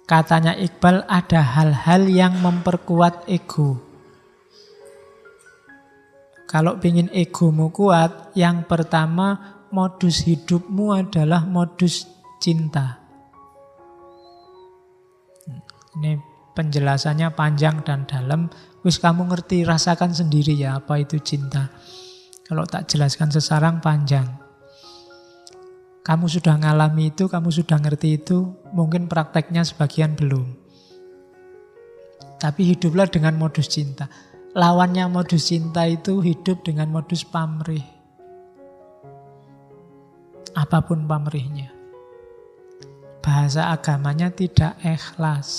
Katanya Iqbal, ada hal-hal yang memperkuat ego. Kalau ingin egomu kuat, yang pertama modus hidupmu adalah modus cinta. Ini penjelasannya panjang dan dalam. Wis kamu ngerti, rasakan sendiri ya apa itu cinta. Kalau tak jelaskan sesarang panjang. Kamu sudah ngalami itu, kamu sudah ngerti itu, mungkin prakteknya sebagian belum. Tapi hiduplah dengan modus cinta. Lawannya modus cinta itu hidup dengan modus pamrih. Apapun pamrihnya. Bahasa agamanya tidak ikhlas.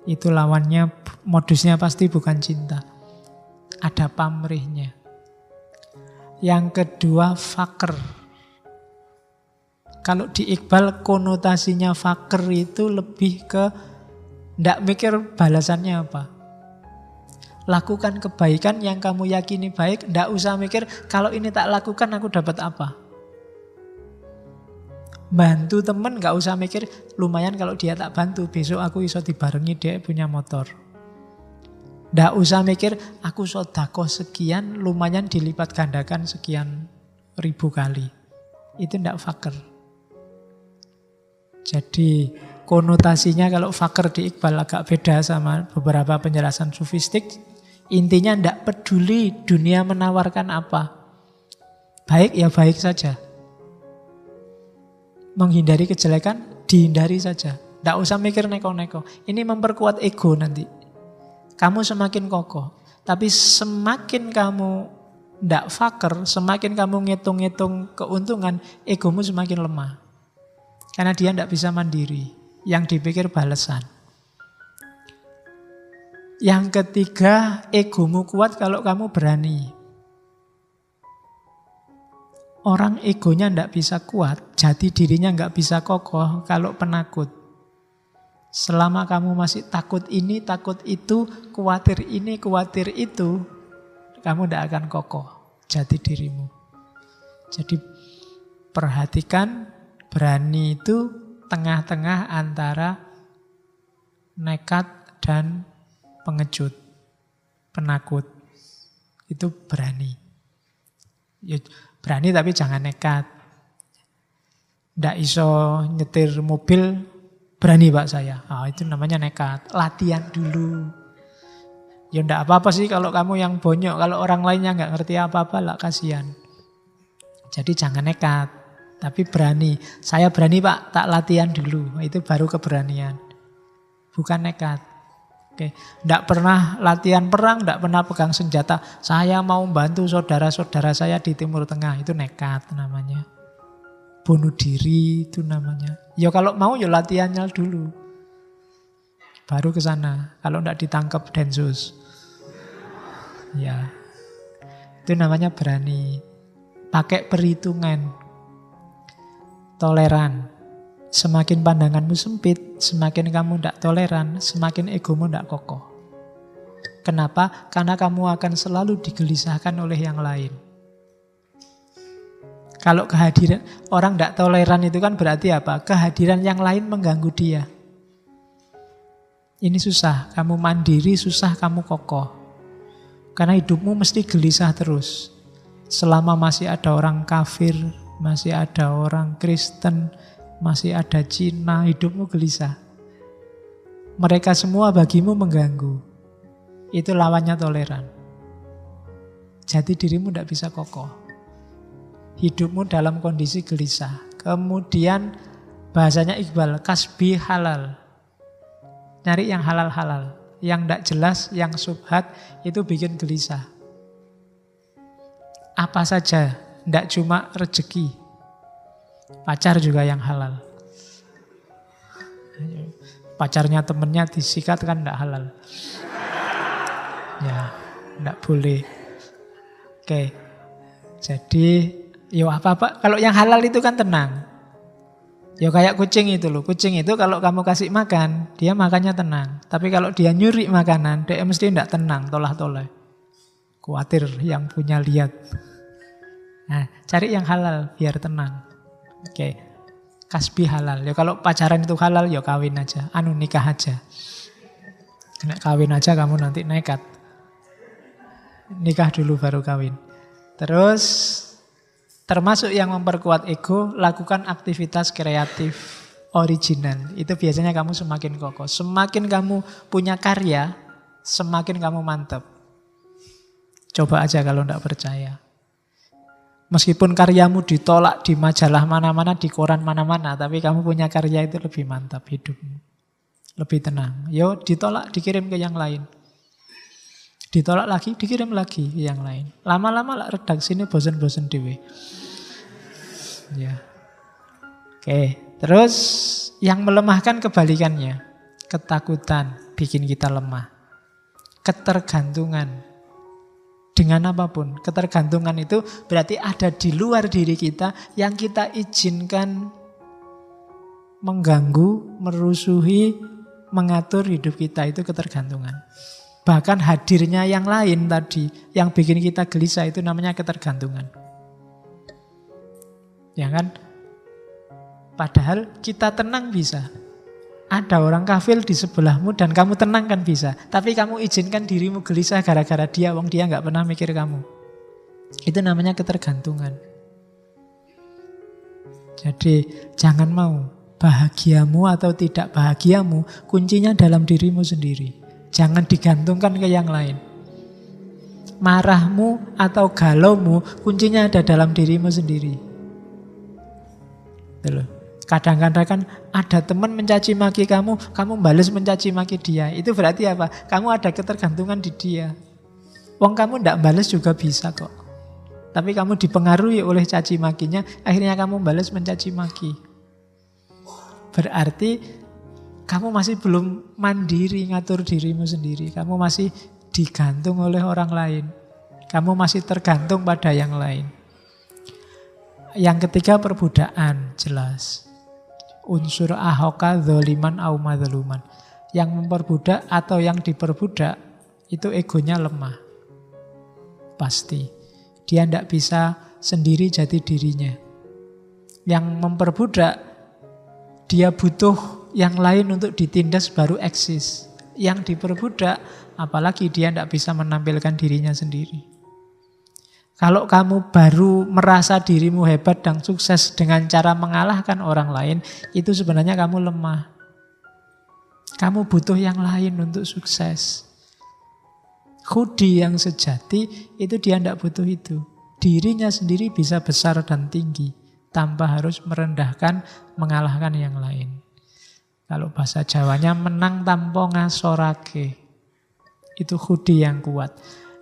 Itu lawannya, modusnya pasti bukan cinta. Ada pamrihnya. Yang kedua, fakr. Kalau di Iqbal konotasinya fakir itu lebih ke ndak mikir balasannya apa. Lakukan kebaikan yang kamu yakini baik, ndak usah mikir kalau ini tak lakukan aku dapat apa. Bantu temen nggak usah mikir lumayan kalau dia tak bantu besok aku iso dibarengi dia punya motor. Ndak usah mikir aku sedekah sekian lumayan dilipat gandakan sekian ribu kali. Itu ndak fakir. Jadi konotasinya kalau fakir di Iqbal agak beda sama beberapa penjelasan sufistik. Intinya tidak peduli dunia menawarkan apa. Baik ya baik saja. Menghindari kejelekan, dihindari saja. Tidak usah mikir neko-neko. Ini memperkuat ego nanti. Kamu semakin kokoh. Tapi semakin kamu tidak fakir, semakin kamu ngitung-ngitung keuntungan, egomu semakin lemah. Karena dia tidak bisa mandiri. Yang dipikir balasan. Yang ketiga, egomu kuat kalau kamu berani. Orang egonya tidak bisa kuat, jati dirinya nggak bisa kokoh kalau penakut. Selama kamu masih takut ini, takut itu, khawatir ini, khawatir itu, kamu tidak akan kokoh jati dirimu. Jadi perhatikan. Berani itu tengah-tengah antara nekat dan pengecut, penakut. Itu berani. Ya, berani tapi jangan nekat. Ndak iso nyetir mobil, berani pak saya. Itu namanya nekat. Latihan dulu. Ya ndak apa-apa sih kalau kamu yang bonyok. Kalau orang lainnya nggak ngerti apa-apa lah kasihan. Jadi jangan nekat. Tapi berani. Saya berani pak, tak latihan dulu. Itu baru keberanian. Bukan nekat. Oke. Nggak pernah latihan perang, nggak pernah pegang senjata. Saya mau bantu saudara-saudara saya di Timur Tengah. Itu nekat namanya. Bunuh diri itu namanya. Ya kalau mau ya latihannya dulu. Baru ke sana. Kalau nggak ditangkap Densus. Ya. Itu namanya berani. Pakai perhitungan. Toleran. Semakin pandanganmu sempit, semakin kamu tidak toleran, semakin egomu tidak kokoh. Kenapa? Karena kamu akan selalu digelisahkan oleh yang lain. Kalau kehadiran orang tidak toleran itu kan berarti apa? Kehadiran yang lain mengganggu dia. Ini susah, kamu mandiri, susah kamu kokoh. Karena hidupmu mesti gelisah terus. Selama masih ada orang kafir, masih ada orang Kristen, masih ada Cina, hidupmu gelisah. Mereka semua bagimu mengganggu. Itu lawannya toleran. Jadi dirimu tidak bisa kokoh. Hidupmu dalam kondisi gelisah. Kemudian bahasanya Iqbal, kasbi halal. Nyari yang halal-halal. Yang tidak jelas, yang subhat, itu bikin gelisah. Apa saja. Tidak cuma rezeki. Pacar juga yang halal. Pacarnya temennya disikat kan tidak halal. Ya, tidak boleh. Oke. Jadi, ya apa-apa. Kalau yang halal itu kan tenang. Ya kayak kucing itu loh. Kucing itu kalau kamu kasih makan, dia makannya tenang. Tapi kalau dia nyuri makanan, dia mesti tidak tenang, tolah-toleh. Khawatir yang punya lihat. Nah, cari yang halal biar tenang. Oke. Kasbi halal. Ya kalau pacaran itu halal ya kawin aja, nikah aja. Nek kawin aja kamu nanti nekat. Nikah dulu baru kawin. Terus termasuk yang memperkuat ego, lakukan aktivitas kreatif original. Itu biasanya kamu semakin kokoh. Semakin kamu punya karya, semakin kamu mantap. Coba aja kalau tidak percaya. Meskipun karyamu ditolak di majalah mana-mana, di koran mana-mana, tapi kamu punya karya itu lebih mantap hidupmu. Lebih tenang. Yo ditolak, dikirim ke yang lain. Ditolak lagi, dikirim lagi ke yang lain. Lama-lama lah redaksi ini bosen-bosen dewe. Ya. Oke, terus yang melemahkan kebalikannya. Ketakutan bikin kita lemah. Ketergantungan. Dengan apapun, ketergantungan itu berarti ada di luar diri kita yang kita izinkan mengganggu, merusuhi, mengatur hidup kita, itu ketergantungan. Bahkan hadirnya yang lain tadi, yang bikin kita gelisah itu namanya ketergantungan. Ya kan? Padahal kita tenang bisa. Ada orang kafir di sebelahmu dan kamu tenang kan bisa. Tapi kamu izinkan dirimu gelisah gara-gara dia, wong dia gak pernah mikir kamu. Itu namanya ketergantungan. Jadi jangan mau bahagiamu atau tidak bahagiamu, kuncinya dalam dirimu sendiri. Jangan digantungkan ke yang lain. Marahmu atau galaumu, kuncinya ada dalam dirimu sendiri. Betul. Kadang-kadang kan ada teman mencaci maki kamu balas mencaci maki dia. Itu berarti apa? Kamu ada ketergantungan di dia. Wong kamu ndak balas juga bisa kok. Tapi kamu dipengaruhi oleh caci makinya, akhirnya kamu balas mencaci maki. Berarti kamu masih belum mandiri ngatur dirimu sendiri. Kamu masih digantung oleh orang lain. Kamu masih tergantung pada yang lain. Yang ketiga perbudakan, jelas. Unsur ahoka dzaliman au madzluman. Yang memperbudak atau yang diperbudak itu egonya lemah. Pasti. Dia tidak bisa sendiri jati dirinya. Yang memperbudak, dia butuh yang lain untuk ditindas baru eksis. Yang diperbudak, apalagi dia tidak bisa menampilkan dirinya sendiri. Kalau kamu baru merasa dirimu hebat dan sukses dengan cara mengalahkan orang lain, itu sebenarnya kamu lemah. Kamu butuh yang lain untuk sukses. Khudi yang sejati, itu dia tidak butuh itu. Dirinya sendiri bisa besar dan tinggi, tanpa harus merendahkan, mengalahkan yang lain. Kalau bahasa Jawanya, menang tanpa ngasorake. Itu khudi yang kuat.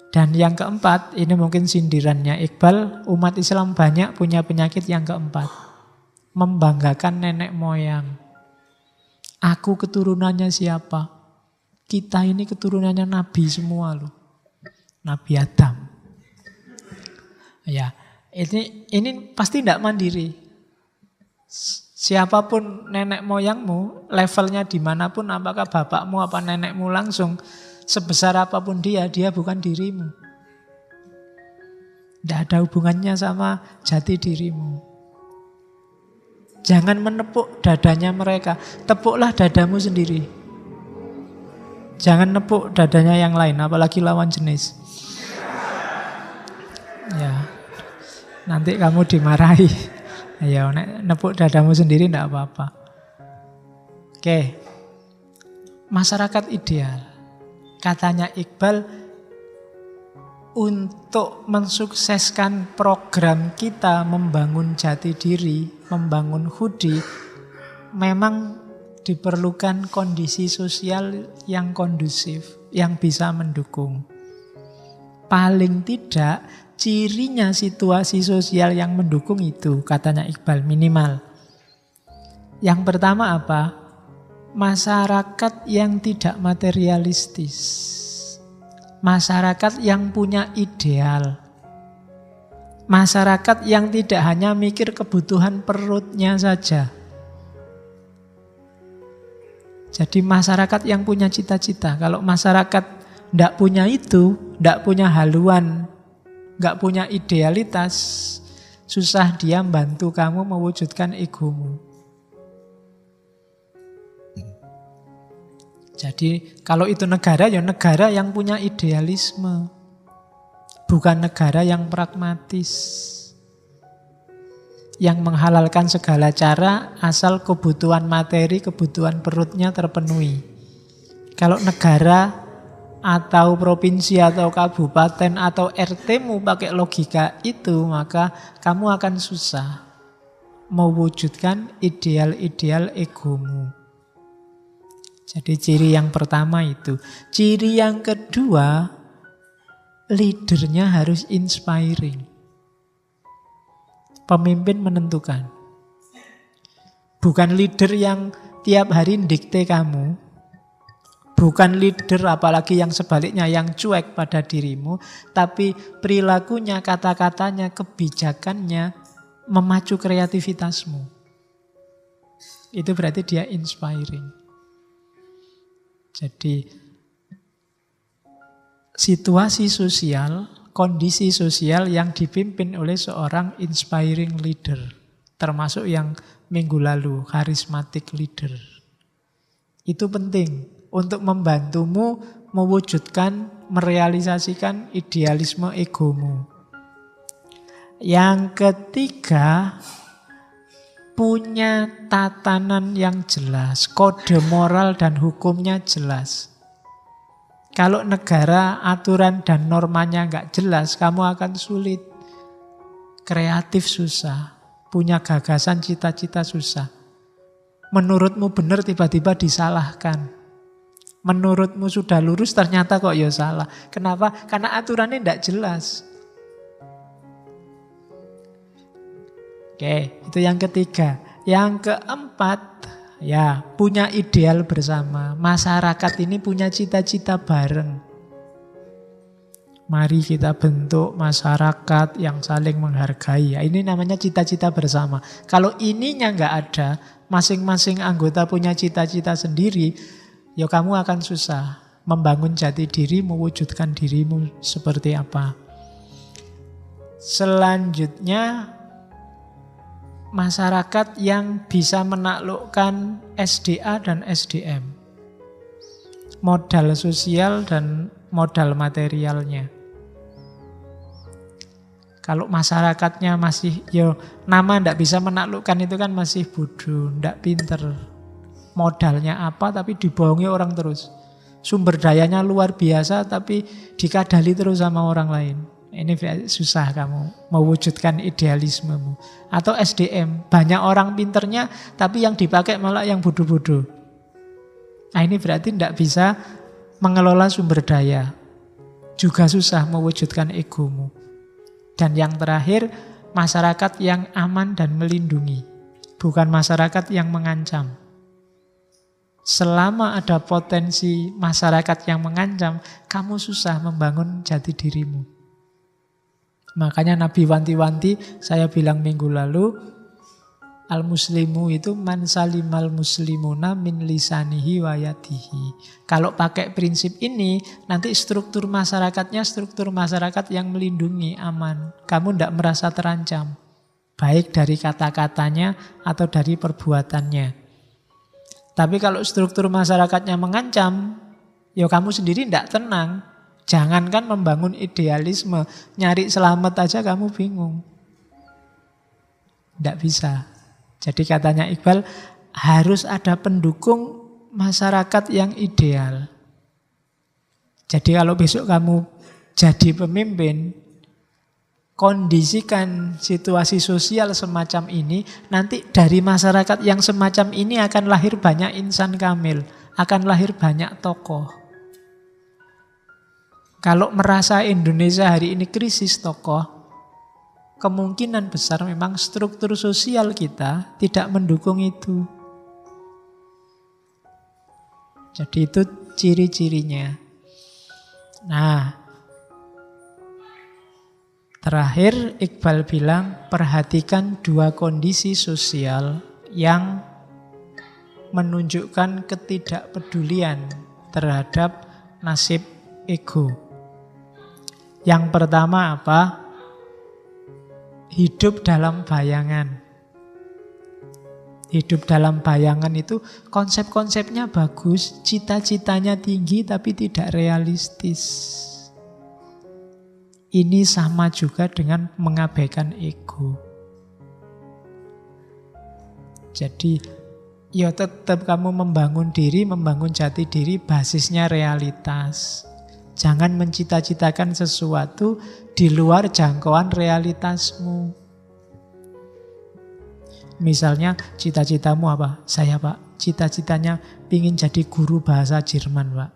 Dan yang keempat, ini mungkin sindirannya Iqbal, umat Islam banyak punya penyakit yang keempat. Membanggakan nenek moyang. Aku keturunannya siapa? Kita ini keturunannya Nabi semua loh. Nabi Adam. Ya, ini pasti tidak mandiri. Siapapun nenek moyangmu, levelnya dimanapun, apakah bapakmu apa nenekmu langsung, sebesar apapun dia bukan dirimu. Tidak ada hubungannya sama jati dirimu. Jangan menepuk dadanya mereka. Tepuklah dadamu sendiri. Jangan nepuk dadanya yang lain, apalagi lawan jenis. Ya, nanti kamu dimarahi. Ayo, nepuk dadamu sendiri tidak apa-apa. Oke, masyarakat ideal. Katanya Iqbal, untuk mensukseskan program kita membangun jati diri, membangun khudi, memang diperlukan kondisi sosial yang kondusif, yang bisa mendukung. Paling tidak, cirinya situasi sosial yang mendukung itu, katanya Iqbal, minimal. Yang pertama apa? Masyarakat yang tidak materialistis. Masyarakat yang punya ideal. Masyarakat yang tidak hanya mikir kebutuhan perutnya saja. Jadi masyarakat yang punya cita-cita. Kalau masyarakat tidak punya itu, tidak punya haluan, tidak punya idealitas, susah dia bantu kamu mewujudkan egomu. Jadi kalau itu negara, ya negara yang punya idealisme. Bukan negara yang pragmatis. Yang menghalalkan segala cara asal kebutuhan materi, kebutuhan perutnya terpenuhi. Kalau negara atau provinsi atau kabupaten atau RT-mu pakai logika itu, maka kamu akan susah mewujudkan ideal-ideal egomu. Jadi ciri yang pertama itu. Ciri yang kedua, leadernya harus inspiring. Pemimpin menentukan. Bukan leader yang tiap hari dikte kamu. Bukan leader apalagi yang sebaliknya, yang cuek pada dirimu. Tapi perilakunya, kata-katanya, kebijakannya memacu kreativitasmu. Itu berarti dia inspiring. Jadi situasi sosial, kondisi sosial yang dipimpin oleh seorang inspiring leader. Termasuk yang minggu lalu, charismatic leader. Itu penting untuk membantumu mewujudkan, merealisasikan idealisme egomu. Yang ketiga, punya tatanan yang jelas, kode moral dan hukumnya jelas. Kalau negara, aturan dan normanya nggak jelas, kamu akan sulit. Kreatif susah, punya gagasan, cita-cita susah. Menurutmu benar, tiba-tiba disalahkan. Menurutmu sudah lurus, ternyata kok ya salah. Kenapa? Karena aturannya tidak jelas. Oke, itu yang ketiga. Yang keempat, ya punya ideal bersama. Masyarakat ini punya cita-cita bareng. Mari kita bentuk masyarakat yang saling menghargai. Ya, ini namanya cita-cita bersama. Kalau ininya nggak ada, masing-masing anggota punya cita-cita sendiri, ya kamu akan susah membangun jati diri, mewujudkan dirimu seperti apa. Selanjutnya, masyarakat yang bisa menaklukkan SDA dan SDM. Modal sosial dan modal materialnya. Kalau masyarakatnya masih, nama ndak bisa menaklukkan itu kan masih bodoh, ndak pinter. Modalnya apa tapi dibohongi orang terus. Sumber dayanya luar biasa tapi dikadali terus sama orang lain. Ini susah kamu mewujudkan idealismemu. Atau SDM, banyak orang pinternya tapi yang dipakai malah yang bodoh-bodoh. Nah ini berarti tidak bisa mengelola sumber daya. Juga susah mewujudkan egomu. Dan yang terakhir, masyarakat yang aman dan melindungi. Bukan masyarakat yang mengancam. Selama ada potensi masyarakat yang mengancam, kamu susah membangun jati dirimu. Makanya Nabi wanti-wanti, saya bilang minggu lalu, al-muslimu itu man salimal muslimuna min lisanihi wa yadihi. Kalau pakai prinsip ini, nanti struktur masyarakatnya struktur masyarakat yang melindungi, aman. Kamu tidak merasa terancam, baik dari kata-katanya atau dari perbuatannya. Tapi kalau struktur masyarakatnya mengancam, ya kamu sendiri tidak tenang. Jangankan membangun idealisme, nyari selamat aja kamu bingung. Tidak bisa. Jadi katanya Iqbal, harus ada pendukung masyarakat yang ideal. Jadi kalau besok kamu jadi pemimpin, kondisikan situasi sosial semacam ini, nanti dari masyarakat yang semacam ini akan lahir banyak insan kamil, akan lahir banyak tokoh. Kalau merasa Indonesia hari ini krisis tokoh, kemungkinan besar memang struktur sosial kita tidak mendukung itu. Jadi itu ciri-cirinya. Nah, terakhir Iqbal bilang, perhatikan dua kondisi sosial yang menunjukkan ketidakpedulian terhadap nasib ego. Yang pertama apa? Hidup dalam bayangan. Hidup dalam bayangan itu konsep-konsepnya bagus, cita-citanya tinggi tapi tidak realistis. Ini sama juga dengan mengabaikan ego. Jadi ya tetap kamu membangun diri, membangun jati diri basisnya realitas. Jangan mencita-citakan sesuatu di luar jangkauan realitasmu. Misalnya cita-citamu apa? Saya Pak, cita-citanya ingin jadi guru bahasa Jerman Pak.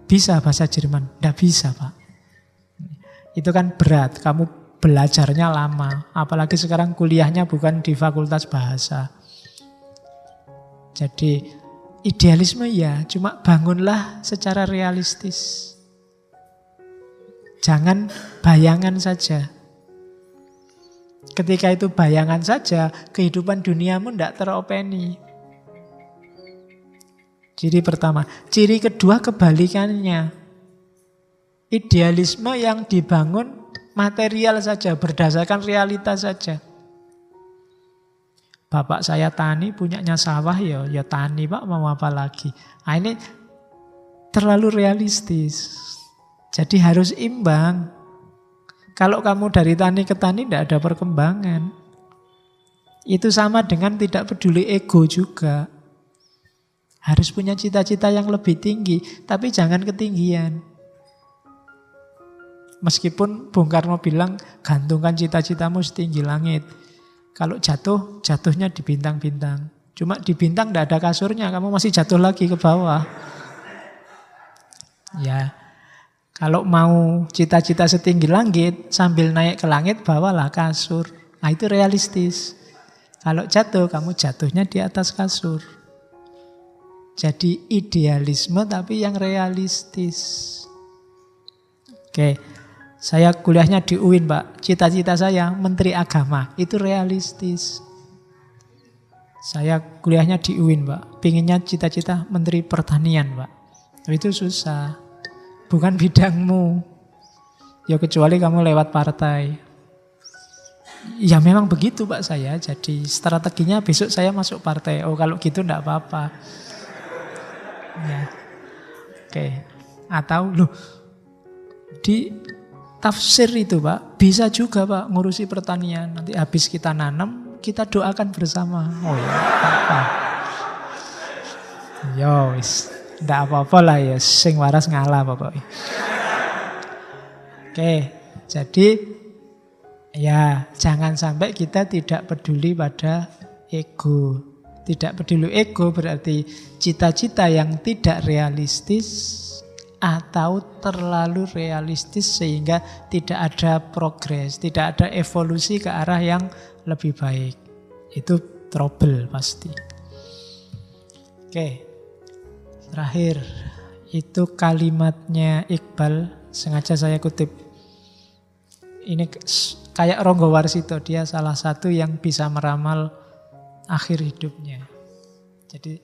Bisa bahasa Jerman? Tidak bisa Pak. Itu kan berat, kamu belajarnya lama. Apalagi sekarang kuliahnya bukan di fakultas bahasa. Jadi idealisme ya, cuma bangunlah secara realistis. Jangan bayangan saja. Ketika itu bayangan saja, kehidupan duniamu tidak teropeni. Ciri pertama. Ciri kedua kebalikannya. Idealisme yang dibangun material saja, berdasarkan realitas saja. Bapak saya tani, punyanya sawah, ya tani Pak, mau apa lagi. Nah, ini terlalu realistis. Jadi harus imbang. Kalau kamu dari tani ke tani tidak ada perkembangan. Itu sama dengan tidak peduli ego juga. Harus punya cita-cita yang lebih tinggi, tapi jangan ketinggian. Meskipun Bung Karno bilang, gantungkan cita-citamu setinggi langit. Kalau jatuh, jatuhnya di bintang-bintang. Cuma di bintang tidak ada kasurnya, kamu masih jatuh lagi ke bawah. Ya. Kalau mau cita-cita setinggi langit, sambil naik ke langit, bawalah kasur. Nah itu realistis. Kalau jatuh, kamu jatuhnya di atas kasur. Jadi idealisme tapi yang realistis. Oke, saya kuliahnya di UIN Pak. Cita-cita saya Menteri Agama, itu realistis. Saya kuliahnya di UIN Pak. Pinginnya cita-cita Menteri Pertanian Pak. Itu susah. Bukan bidangmu. Ya kecuali kamu lewat partai. Ya memang begitu Pak saya. Jadi strateginya besok saya masuk partai. Oh kalau gitu enggak apa-apa. Ya. Oke. Atau loh, di tafsir itu Pak, bisa juga Pak ngurusi pertanian. Nanti habis kita nanam, kita doakan bersama. Oh ya, apa? Yo wis. Tidak apa-apa lah ya, sing waras ngalah pokoknya. Oke, jadi ya jangan sampai kita tidak peduli pada ego. Tidak peduli ego berarti cita-cita yang tidak realistis atau terlalu realistis sehingga tidak ada progres, tidak ada evolusi ke arah yang lebih baik. Itu trouble pasti. Oke. Terakhir, itu kalimatnya Iqbal, sengaja saya kutip. Ini kayak Ronggo Warsito, dia salah satu yang bisa meramal akhir hidupnya. Jadi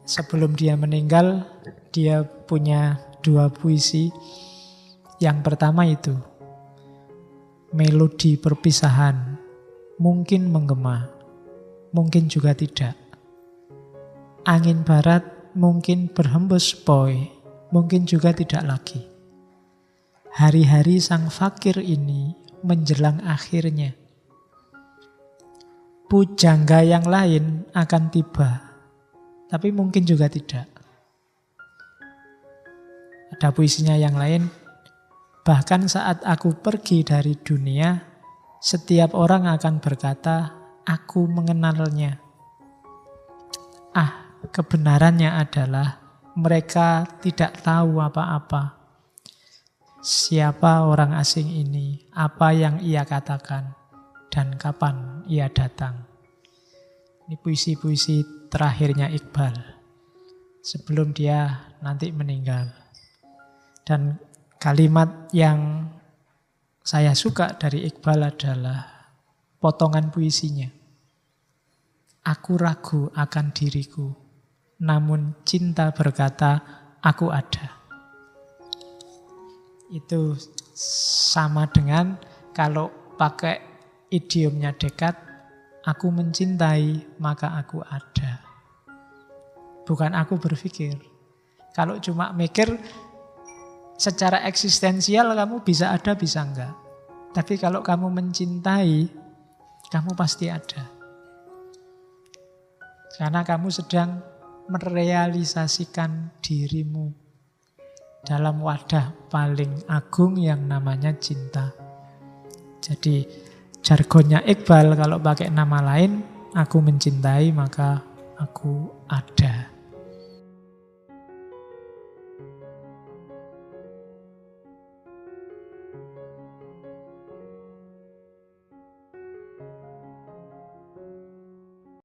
sebelum dia meninggal, dia punya 2 puisi. Yang pertama itu, melodi perpisahan, mungkin menggema, mungkin juga tidak. Angin barat mungkin berhembus poi, mungkin juga tidak lagi. Hari-hari sang fakir ini menjelang akhirnya. Pujangga yang lain akan tiba, tapi mungkin juga tidak. Ada puisinya yang lain, bahkan saat aku pergi dari dunia, setiap orang akan berkata, aku mengenalnya. Kebenarannya adalah mereka tidak tahu apa-apa. Siapa orang asing ini, apa yang ia katakan, dan kapan ia datang. Ini puisi-puisi terakhirnya Iqbal sebelum dia nanti meninggal. Dan kalimat yang saya suka dari Iqbal adalah potongan puisinya. Aku ragu akan diriku, namun cinta berkata, aku ada. Itu sama dengan kalau pakai idiomnya Descartes, aku mencintai, maka aku ada. Bukan aku berpikir. Kalau cuma mikir, secara eksistensial kamu bisa ada, bisa enggak. Tapi kalau kamu mencintai, kamu pasti ada. Karena kamu sedang merealisasikan dirimu dalam wadah paling agung yang namanya cinta. Jadi jargonnya Iqbal kalau pakai nama lain, aku mencintai maka aku ada.